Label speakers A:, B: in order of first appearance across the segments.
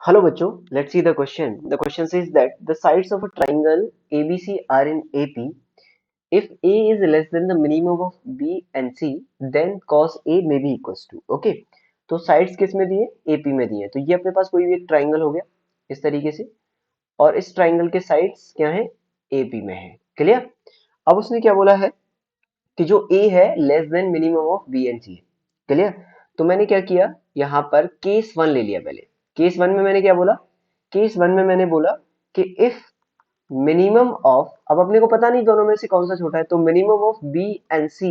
A: Hello बच्चों, let's see the question. The question says that the sides of a triangle ABC are in AP. If A is less than the minimum of B and C, then cos A may be equals to. Okay, तो sides किस में दिए? AP में दिए. तो ये अपने पास कोई भी एक ट्राइंगल हो गया इस तरीके से, और इस ट्राइंगल के साइड्स क्या हैं? AP में है. क्लियर? अब उसने क्या बोला है कि जो A है less than minimum of B and C है. क्लियर? तो मैंने क्या किया, यहाँ पर केस वन ले लिया पहले. केस वन में मैंने क्या बोला? केस वन में मैंने बोला कि इफ मिनिमम ऑफ, अब अपने को पता नहीं दोनों में से कौन सा छोटा है, तो minimum of B and C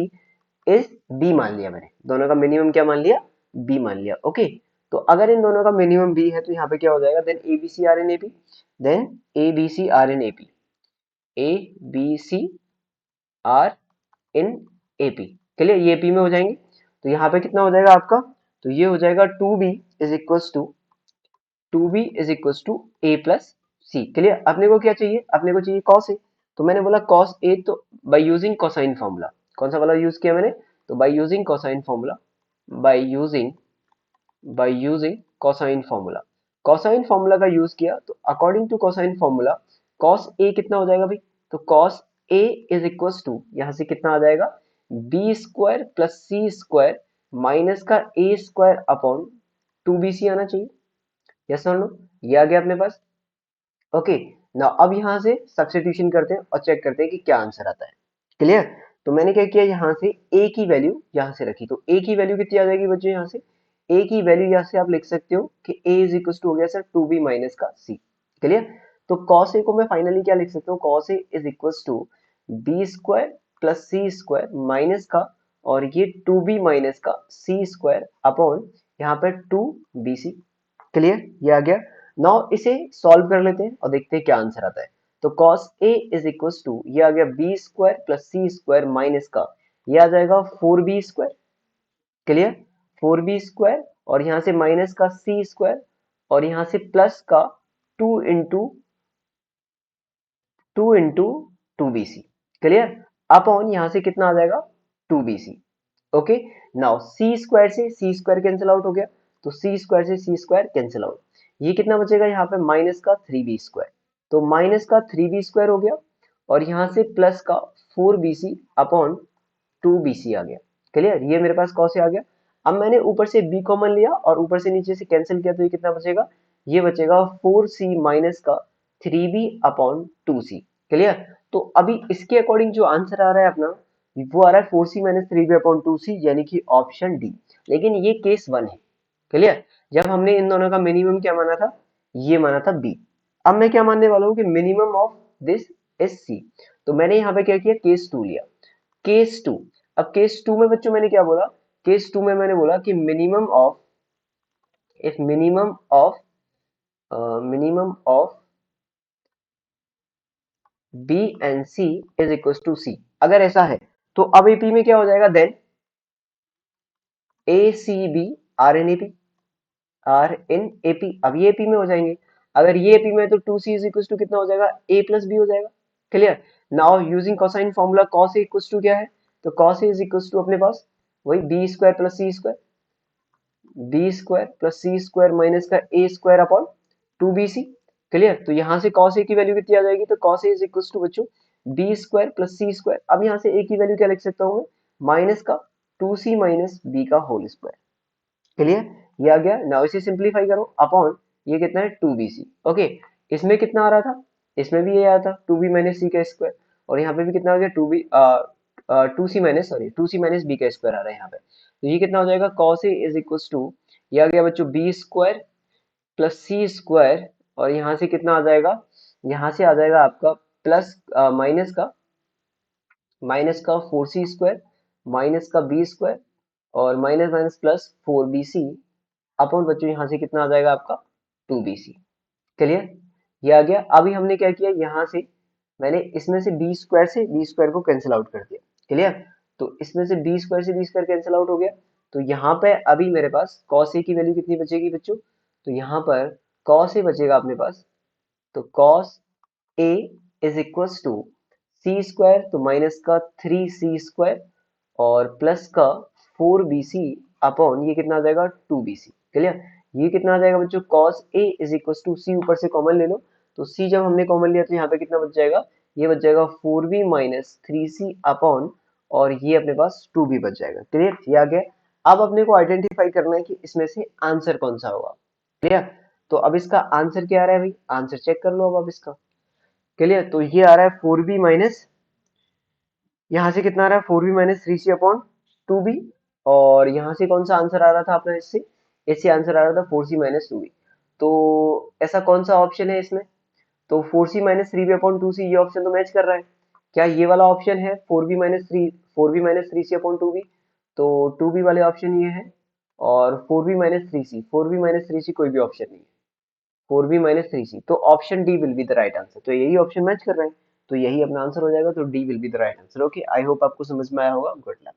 A: is B मान लिया मैंने. दोनों का मिनिमम क्या मान लिया? बी मान लिया. ओके, तो अगर इन दोनों का मिनिमम बी है तो यहाँ पे क्या हो जाएगा? Then A B C are in AP. Then A B C are in AP. A B C are in AP. Clear? ये एपी में हो जाएंगे. तो यहाँ पे कितना हो जाएगा आपका? तो ये हो जाएगा two B is equals to, two B is equals to A plus C. Clear? अपने को क्या चाहिए? अपने को चाहिए कॉस ए. तो मैंने बोला कॉस ए, तो बाय यूजिंग कोसाइन फॉर्मूला. कौन सा वाला यूज किया मैंने? तो by using cosine formula. By using cosine formula. Cosine formula का यूज किया, तो according to cosine formula cos A कितना हो जाएगा भाई? तो cos A is equals to, यहां से कितना आ जाएगा? B square plus C square minus का A square upon two B C आना चाहिए. यस और नो? ये आ गया अपने पास. ओके, नाउ अब यहाँ से सब्स्टिट्यूशन करते हैं और चेक करते हैं कि क्या आंसर आता है. क्लियर? तो मैंने क्या किया, यहाँ से a की वैल्यू यहाँ से रखी. तो a की वैल्यू कितनी आ जाएगी बच्चों? यहाँ से a की वैल्यू यहाँ से आप लिख सकते हो कि a इज इक्वल टू हो गया सर टू बी माइनस का c. क्लियर? तो cos a को मैं फाइनली क्या लिख सकता हूँ? cos a is equal to B square plus C square minus का, और ये टू बी माइनस का सी स्क्वायर अपॉन यहाँ पर टू बी सी. क्लियर? ये आ गया. नाउ इसे सॉल्व कर लेते हैं और देखते हैं क्या आंसर आता है. तो cos a is equal to, ये आ गया B square plus C square minus का, ये आ जाएगा four B square. Clear? Four B square, और यहाँ से माइनस का सी स्क्वायर, और यहाँ से प्लस का two into two into two B C. Clear? Upon यहाँ से कितना आ जाएगा? Two B C. Okay, now C square से सी स्क्वायर कैंसिल आउट हो गया, तो सी स्क्वायर से सी स्क्वायर कैंसिल आउट. ये कितना बचेगा यहाँ पे? माइनस का थ्री बी स्क्वायर. तो माइनस का थ्री बी स्क्वायर हो गया, और यहाँ से प्लस का four B C upon two B C आ गया. क्लियर? ये मेरे पास कौन से आ गया. अब मैंने ऊपर से b कॉमन लिया और ऊपर से नीचे से कैंसिल किया, तो ये कितना बचेगा? ये बचेगा फोर सी माइनस का थ्री बी अपॉन टू सी. क्लियर? तो अभी इसके अकॉर्डिंग जो आंसर आ रहा है अपना, वो आ रहा है four C minus three B upon two C, यानी कि ऑप्शन डी. लेकिन ये केस वन है. क्लियर? जब हमने इन दोनों का मिनिमम क्या माना था? ये माना था बी. अब मैं क्या मानने वाला हूँ कि minimum of this is C. तो मैंने यहाँ पे क्या किया? केस टू लिया. Case two. अब केस टू में बच्चों मैंने क्या बोला? केस टू में मैंने बोला कि minimum of, if minimum of B and C is equal to C. अगर ऐसा है तो अब एपी में क्या हो जाएगा? Then A C B are in AP, are in AP. अब ये एपी में हो जाएंगे. अगर ये एपी में है तो two C is equal to कितना हो जाएगा? ए प्लस बी हो जाएगा. Clear? Now using cosine formula cos A equal to क्या है? तो cos A is equal to अपने पास वही B square plus C square, B square plus C square minus का A square upon two B C. Clear? तो यहाँ से cos a की वैल्यू कितनी आ जाएगी? तो cos a is equal to बच्चों B square plus C square. अब यहाँ से a की वैल्यू क्या लिख सकता हूँ मैं? माइनस का टू सी माइनस बी का होल स्क्वायर. क्लियर? ये आ गया. नाउ इसे सिंप्लीफाई करो अपॉन ये कितना है? To B C. ओके, इसमें कितना आ रहा था? इसमें भी ये आया था टू बी माइनस सी का स्क्वायर, और यहाँ पे भी कितना आ गया? Two B two C minus, sorry two C minus B का स्क्वायर आ रहा है यहाँ पे. तो ये कितना हो जाएगा? cos a is equal to, ये आ गया बच्चों B square plus C square, और यहाँ से कितना आ जाएगा? यहाँ से आ जाएगा आपका प्लस माइनस का फोर सी स्क्वायर माइनस का बी स्क्वायर, और minus minus plus four B C upon बच्चों यहाँ से कितना आ जाएगा आपका? Two B C. क्लियर? ये आ गया. अभी हमने क्या किया, यहाँ से मैंने इसमें से बी स्क्वायर को कैंसिल आउट कर दिया. क्लियर? तो इसमें से बी स्क्वायर से बी स्क्वायर कैंसिल आउट हो गया. तो यहाँ पे अभी मेरे पास cos a की वैल्यू कितनी बचेगी बच्चों? तो यहाँ पर cos a बचेगा अपने पास. तो cos a is equals to C square, तो माइनस का थ्री सी स्क्वायर और प्लस का फोर बी सी अपॉन ये कितना आ जाएगा? Two B C. क्लियर? ये कितना आ जाएगा बच्चों, cos A is equal to c, ऊपर से कॉमन ले लो, तो c जब हमने कॉमन लिया तो यहाँ पे कितना बच जाएगा, ये बच जाएगा 4b माइनस 3c अपॉन, और ये अपने पास 2b बच जाएगा। क्लियर, ये आ गया। अब अपने को आइडेंटिफाई करना है कि इसमें से आंसर कौन सा होगा। क्लियर, तो अब इसका आंसर क्या आ रहा है भाई, आंसर चेक कर लो अब इसका। क्लियर, तो ये आ रहा है 4b माइनस, यहाँ से कितना आ रहा है 4b minus 3c upon 2b, और यहाँ से कौन सा आंसर आ रहा था अपना, इससे इससे आंसर आ रहा था 4c माइनस 2b। तो ऐसा कौन सा ऑप्शन है इसमें, तो 4c minus 3b upon 2c, ये ऑप्शन तो मैच कर रहा है। क्या ये वाला ऑप्शन है 4b minus 3c upon 2b, तो 2b वाले ऑप्शन ये है, और 4b माइनस 3c कोई भी ऑप्शन नहीं है, 4b माइनस 3c, तो option D will be the right answer. तो यही ऑप्शन मैच कर रहे हैं, तो यही अपना आंसर हो जाएगा, तो D will be the right answer. Okay, I hope आपको समझ में आया होगा। Good luck.